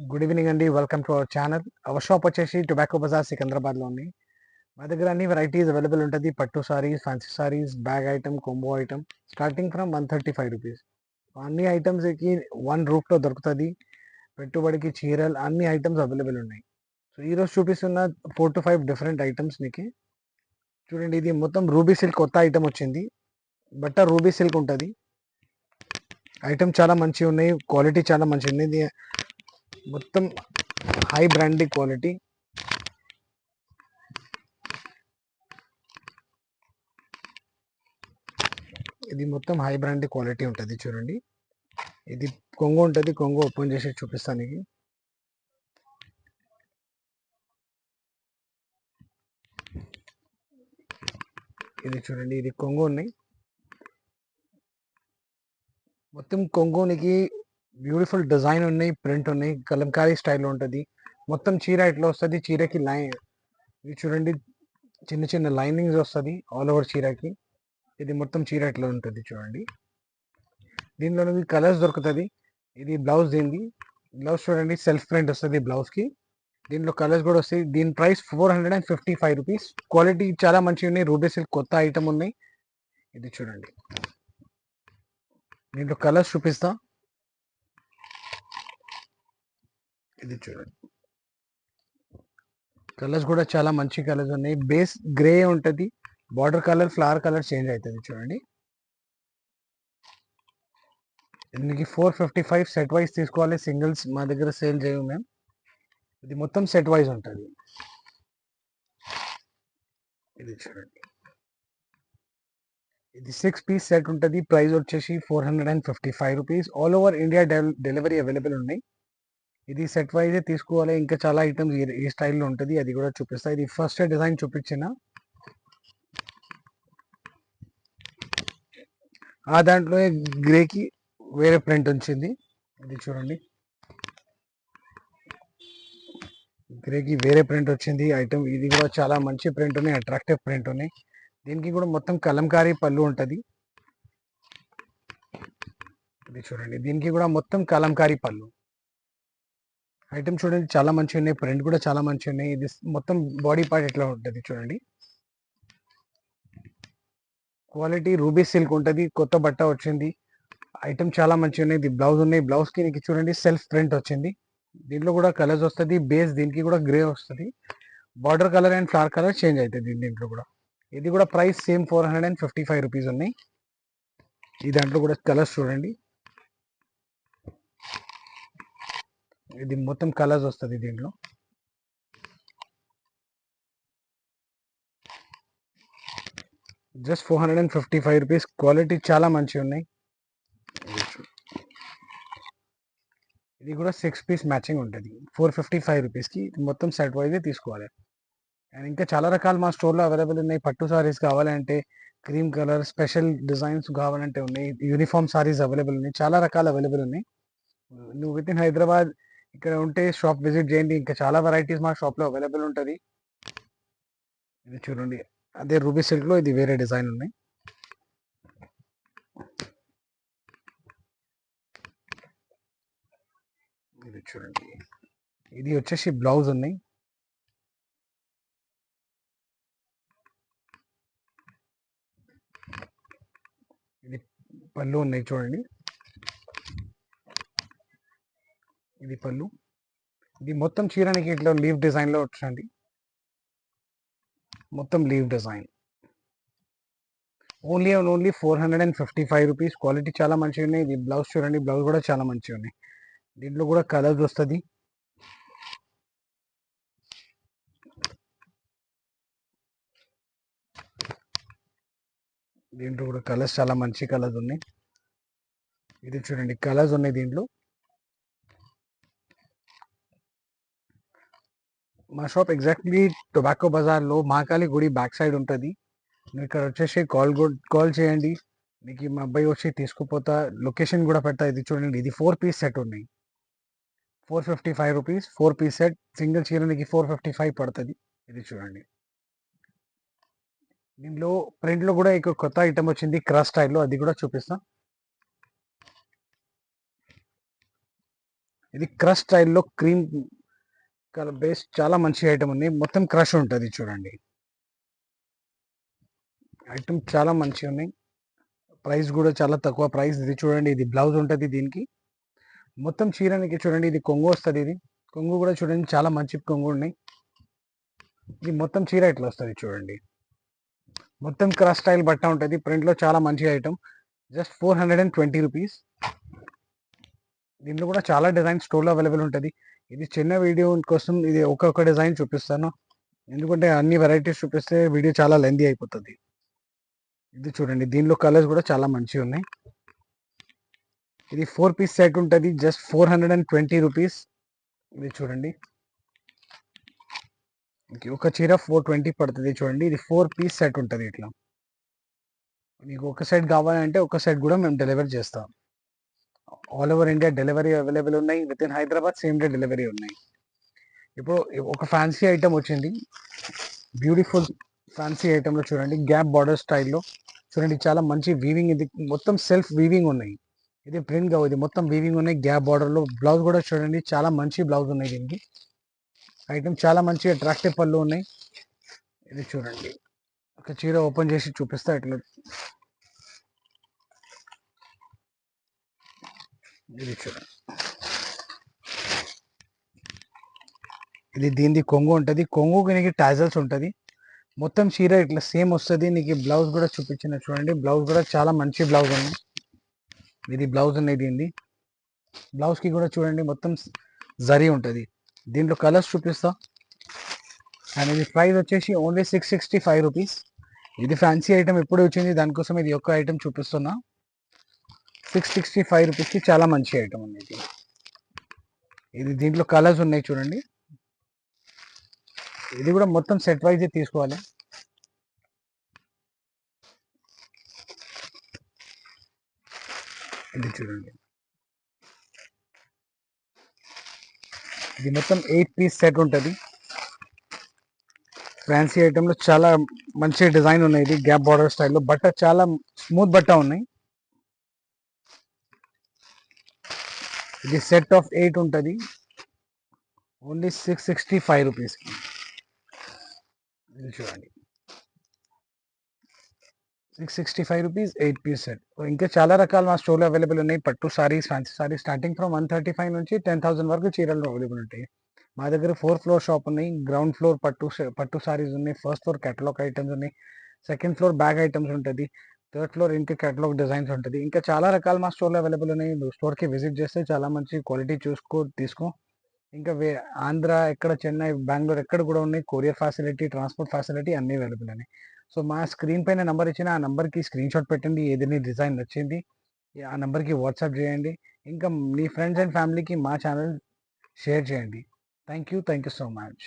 Good evening అండి. Welcome to our channel. Hour shop వచ్చేసి tobacco Bazar సికింద్రాబాద్లో ఉంది. మా దగ్గర అన్ని వెరైటీస్ అవైలబుల్ ఉంటుంది. పట్టు saris, fancy saris, bag item, combo item starting from 135 rupees. అన్ని ఐటమ్స్కి వన్ రూఫ్లో దొరుకుతుంది. పెట్టుబడికి చీరలు అన్ని ఐటమ్స్ అవైలబుల్ ఉన్నాయి. సో ఈరోజు చూపిస్తున్న 4 to 5 డిఫరెంట్ ఐటమ్స్ మీకు చూడండి. ఇది మొత్తం రూబీ సిల్క్ కొత్త ఐటమ్ వచ్చింది. బట్ట రూబీ సిల్క్ ఉంటుంది. ఐటమ్ చాలా మంచిగా ఉన్నాయి. క్వాలిటీ చాలా మంచిగా ఉంది. ఇది మొత్తం హై బ్రాండింగ్ క్వాలిటీ. ఇది మొత్తం హై బ్రాండ్ క్వాలిటీ ఉంటుంది. చూడండి, ఇది కొంగు ఉంటుంది. కొంగు ఓపెన్ చేసి చూపిస్తాను. ఇది చూడండి, ఇది కొంగు ఉన్నాయి. మొత్తం కొంగునికి బ్యూటిఫుల్ డిజైన్ ఉన్నాయి, ప్రింట్ ఉన్నాయి, కలంకారీ స్టైల్లో ఉంటుంది. మొత్తం చీర ఇట్లా వస్తుంది. చీరకి లైన్ ఇది చూడండి, చిన్న చిన్న లైనింగ్స్ వస్తుంది ఆల్ ఓవర్ చీరకి. ఇది మొత్తం చీర ఇట్లా ఉంటుంది. చూడండి, దీనిలో కలర్స్ దొరుకుతుంది. ఇది బ్లౌజ్. దీనిది బ్లౌజ్ చూడండి, సెల్ఫ్ ప్రింట్ వస్తుంది బ్లౌజ్కి. దీంట్లో కలర్స్ కూడా వస్తాయి. దీని ప్రైస్ 455 రూపీస్. క్వాలిటీ చాలా మంచిగా ఉన్నాయి. రూబీ సిల్క్ కొత్త ఐటమ్ ఉన్నాయి. ఇది చూడండి, దీంట్లో కలర్స్ చూపిస్తా. ఇది చూడండి, కలర్స్ కూడా చాలా మంచి కలర్స్ ఉన్నాయి. బేస్ గ్రే ఉంటుంది. Border colour, flower colour change అవుతుంది. చూడండి, దీనికి 455. సెట్ వైజ్ తీసుకోవాలి. సింగిల్స్ మా దగ్గర సేల్ చేయము మేము. ఇది మొత్తం సెట్ వైజ్ ఉంటుంది. ఇది చూడండి, ఇది 6 పీస్ సెట్ ఉంటుంది. ప్రైస్ వచ్చేసి 455 rupees. All over India delivery available ఉన్నాయి. ఇది సెట్ వైజే తీసుకోవాలి. ఇంకా చాలా ఐటమ్స్ ఈ స్టైల్లో ఉంటుంది, అది కూడా చూపిస్తా. ఇది ఫస్ట్ డిజైన్ చూపించిన ఆ దాంట్లో గ్రేకి వేరే ప్రింట్ వచ్చింది. ఇది చూడండి, గ్రేకి వేరే ప్రింట్ వచ్చింది ఐటమ్. ఇది కూడా చాలా మంచి ప్రింట్ ఉన్నాయి, అట్రాక్టివ్ ప్రింట్ ఉన్నాయి. దీనికి కూడా మొత్తం కలంకారీ పళ్ళు ఉంటుంది. ఇది చూడండి, దీనికి కూడా మొత్తం కలంకారీ పళ్ళు. ఐటమ్ చూడండి, చాలా మంచిగా ఉన్నాయి. ప్రింట్ కూడా చాలా మంచిగా ఉన్నాయి. ఇది మొత్తం బాడీ పార్ట్ ఎట్లా ఉంటుంది చూడండి. క్వాలిటీ రూబీ సిల్క్ ఉంటుంది. కొత్త బట్ట వచ్చింది. ఐటమ్ చాలా మంచిగా ఉన్నాయి. ఇది బ్లౌజ్ ఉన్నాయి. బ్లౌజ్కి నీకు చూడండి సెల్ఫ్ ప్రింట్ వచ్చింది. దీంట్లో కూడా కలర్స్ వస్తుంది. బేస్ దీనికి కూడా గ్రే వస్తుంది. Border colour and flower colour change అవుతుంది దీంట్లో కూడా. ఇది కూడా ప్రైస్ సేమ్ 455 రూపీస్ ఉన్నాయి. ఈ దాంట్లో కూడా కలర్స్ చూడండి, ఇది మొత్తం కలర్స్ వస్తుంది దీంట్లో. Just 455 rupees. క్వాలిటీ చాలా మంచిగా ఉన్నాయి. ఇది కూడా 6 పీస్ మ్యాచింగ్ ఉంటుంది. 455 రూపీస్కి మొత్తం సెట్ వైజే తీసుకోవాలి. అండ్ ఇంకా చాలా రకాలు మా స్టోర్లో అవైలబుల్ ఉన్నాయి. పట్టు సారీస్ కావాలంటే, క్రీమ్ కలర్ స్పెషల్ డిజైన్స్ కావాలంటే ఉన్నాయి. యూనిఫామ్ సారీస్ అవైలబుల్ ఉన్నాయి. చాలా రకాలు అవైలబుల్ ఉన్నాయి. నువ్వు విత్ ఇన్ హైదరాబాద్ ఇక్కడ ఉంటే షాప్ విజిట్ చేయండి. ఇంకా చాలా వెరైటీస్ మా షాప్లో అవైలబుల్ ఉంటుంది. ఇది చూడండి, అదే రూబీ సిల్క్లో ఇది వేరే డిజైన్ ఉన్నాయి. ఇది చూడండి, ఇది వచ్చేసి బ్లౌజ్ ఉన్నాయి. ఇది పళ్ళు ఉన్నాయి. చూడండి, ఇది పళ్ళు. ఇది మొత్తం చీరనికి ఇట్లా లీవ్ డిజైన్లో వచ్చింది. మొత్తం leave design. Only and only 455 rupees. Quality చాలా మంచిగా ఉన్నాయి. ఇది బ్లౌజ్ చూడండి, బ్లౌజ్ కూడా చాలా మంచిగా ఉన్నాయి. దీంట్లో కూడా కలర్స్ వస్తుంది. దీంట్లో కూడా కలర్స్ చాలా మంచి కలర్స్ ఉన్నాయి. ఇది చూడండి, కలర్స్ ఉన్నాయి దీంట్లో. మా షాప్ ఎగ్జాక్ట్లీ టొబాకో బజార్లో మహాకాళి గుడి బ్యాక్ సైడ్ ఉంటుంది. మీరు ఇక్కడ వచ్చేసి కాల్ చేయండి. మీకు మా అబ్బాయి వచ్చి తీసుకుపోతా. లొకేషన్ కూడా పెడతా. ఇది చూడండి, ఇది 4 పీస్ సెట్ ఉన్నాయి. 455 రూపీస్ 4 పీస్ సెట్. సింగిల్ చీరనికి 455 పడుతుంది. ఇది చూడండి, దీనిలో ప్రింట్లో కూడా ఇంకో కొత్త ఐటమ్ వచ్చింది క్రష్ స్టైల్లో, అది కూడా చూపిస్తాం. ఇది క్రష్ స్టైల్లో క్రీమ్ కలర్ బేస్ చాలా మంచి ఐటమ్ ఉంది. మొత్తం క్రష్ ఉంటుంది చూడండి. ఐటమ్ చాలా మంచిగా ఉన్నాయి. ప్రైస్ కూడా చాలా తక్కువ ప్రైస్. ఇది చూడండి, ఇది బ్లౌజ్ ఉంటుంది దీనికి. మొత్తం చీరనికి చూడండి, ఇది కొంగు వస్తుంది. ఇది కొంగు కూడా చూడండి, చాలా మంచి కొంగు ఉన్నాయి. ఇది మొత్తం చీర ఇట్లా వస్తుంది చూడండి. మొత్తం క్రష్ స్టైల్ బట్ట ఉంటుంది. ప్రింట్లో చాలా మంచి ఐటమ్. Just 420 rupees. దీంట్లో కూడా చాలా డిజైన్ స్టోర్లో అవైలబుల్ ఉంటుంది. ఇది చిన్న వీడియో కోసం ఇది ఒక్కొక్క డిజైన్ చూపిస్తాను, ఎందుకంటే అన్ని వెరైటీస్ చూపిస్తే వీడియో చాలా లెందీ అయిపోతుంది. ఇది చూడండి, దీనిలో కలర్స్ కూడా చాలా మంచిగా ఉన్నాయి. ఇది 4 పీస్ సెట్ ఉంటుంది. Just 420 rupees. ఇది చూడండి, ఒక చీర 420 పడుతుంది చూడండి. ఇది 4 పీస్ సెట్ ఉంటుంది. ఇట్లా మీకు ఒక సెట్ కావాలంటే ఒక సెట్ కూడా మేము డెలివరీ చేస్తాం. All over India delivery available ఉన్నాయి. Within Hyderabad same day delivery ఉన్నాయి. ఇప్పుడు ఒక ఫ్యాన్సీ ఐటమ్ వచ్చింది, బ్యూటిఫుల్ ఫ్యాన్సీ ఐటమ్లో చూడండి, గ్యాప్ బార్డర్ స్టైల్లో చూడండి, చాలా మంచి వీవింగ్. ఇది మొత్తం సెల్ఫ్ వీవింగ్ ఉన్నాయి. ఇది ప్రింట్ కావు, ఇది మొత్తం వీవింగ్ ఉన్నాయి. గ్యాప్ బార్డర్లో బ్లౌజ్ కూడా చూడండి, చాలా మంచి బ్లౌజ్ ఉన్నాయి దీనికి. ఐటమ్ చాలా మంచి అట్రాక్టివ్ పళ్ళు ఉన్నాయి. ఇది చూడండి, ఒక చీర ఓపెన్ చేసి చూపిస్తా. ఇట్లా ఇది చూడండి, ఇది దీనిది కొంగు ఉంటుంది. కొంగుకి నీకు టాజల్స్ ఉంటుంది. మొత్తం చీర ఇట్లా సేమ్ వస్తుంది. నీకు బ్లౌజ్ కూడా చూపించిన చూడండి, బ్లౌజ్ కూడా చాలా మంచి బ్లౌజ్ ఉంది. ఇది బ్లౌజ్ ఉన్నాయి దీనిది. బ్లౌజ్కి కూడా చూడండి, మొత్తం జరీ ఉంటుంది. దీంట్లో కలర్స్ చూపిస్తా. అండ్ ఇది ప్రైస్ వచ్చేసి ఓన్లీ 665 రూపీస్. ఇది ఫ్యాన్సీ ఐటమ్ ఎప్పుడు వచ్చింది, దానికోసం ఇది ఒక్క ఐటమ్ చూపిస్తున్నా. 665 రూపీస్కి చాలా మంచి ఐటమ్ ఉంది ఇది. ఇది దీంట్లో కలర్స్ ఉన్నాయి చూడండి. ఇది కూడా మొత్తం సెట్ వైజ్ తీసుకోవాలి. ఇది చూడండి, ఇది మొత్తం 8 పీస్ సెట్ ఉంటుంది. ఫ్యాన్సీ ఐటెంలో చాలా మంచి డిజైన్ ఉన్నాయి. ఇది గ్యాప్ బార్డర్ స్టైల్లో బట్ట చాలా స్మూత్ బట్ట ఉన్నాయి. ఇది సెట్ ఆఫ్ 8 ఉంటుంది. ఓన్లీ 665 రూపీస్కి. ఇది చూడండి, 665 రూపీస్ 8 పీస్ సెట్. ఇంకా చాలా రకాలు మా స్టోర్లో అవైలబుల్ ఉన్నాయి. పట్టు saris, fancy saris starting from 135 నుంచి 10,000 వరకు చీరలు అవైలబుల్ ఉంటాయి. మా దగ్గర 4 ఫ్లోర్ షాప్ ఉన్నాయి. గ్రౌండ్ ఫ్లోర్ పట్టు సారీస్ ఉన్నాయి. ఫస్ట్ ఫ్లోర్ కేటలాగ్ ఐటమ్స్ ఉన్నాయి. సెకండ్ ఫ్లోర్ బ్యాగ్ ఐటమ్స్ ఉంటుంది. థర్డ్ ఫ్లోర్ ఇంకా కేటలాగ్ డిజైన్స్ ఉంటుంది. ఇంకా చాలా రకాలు మా స్టోర్లో అవైలబుల్ ఉన్నాయి. నువ్వు స్టోర్కి విజిట్ చేస్తే చాలా మంచి క్వాలిటీ తీసుకో. ఇంకా ఆంధ్ర ఎక్కడ, చెన్నై, బెంగళూరు ఎక్కడ కూడా ఉన్నాయి. కొరియర్ ఫెసిలిటీ, ట్రాన్స్పోర్ట్ ఫెసిలిటీ అన్నీ అవైలబుల్ ఉన్నాయి. సో మా స్క్రీన్ పైన నెంబర్ ఇచ్చిన ఆ నెంబర్కి స్క్రీన్ షాట్ పెట్టండి. ఏదైనా డిజైన్ నచ్చింది ఆ నెంబర్కి వాట్సాప్ చేయండి. ఇంకా మీ ఫ్రెండ్స్ అండ్ ఫ్యామిలీకి మా ఛానల్ షేర్ చేయండి. Thank you so much.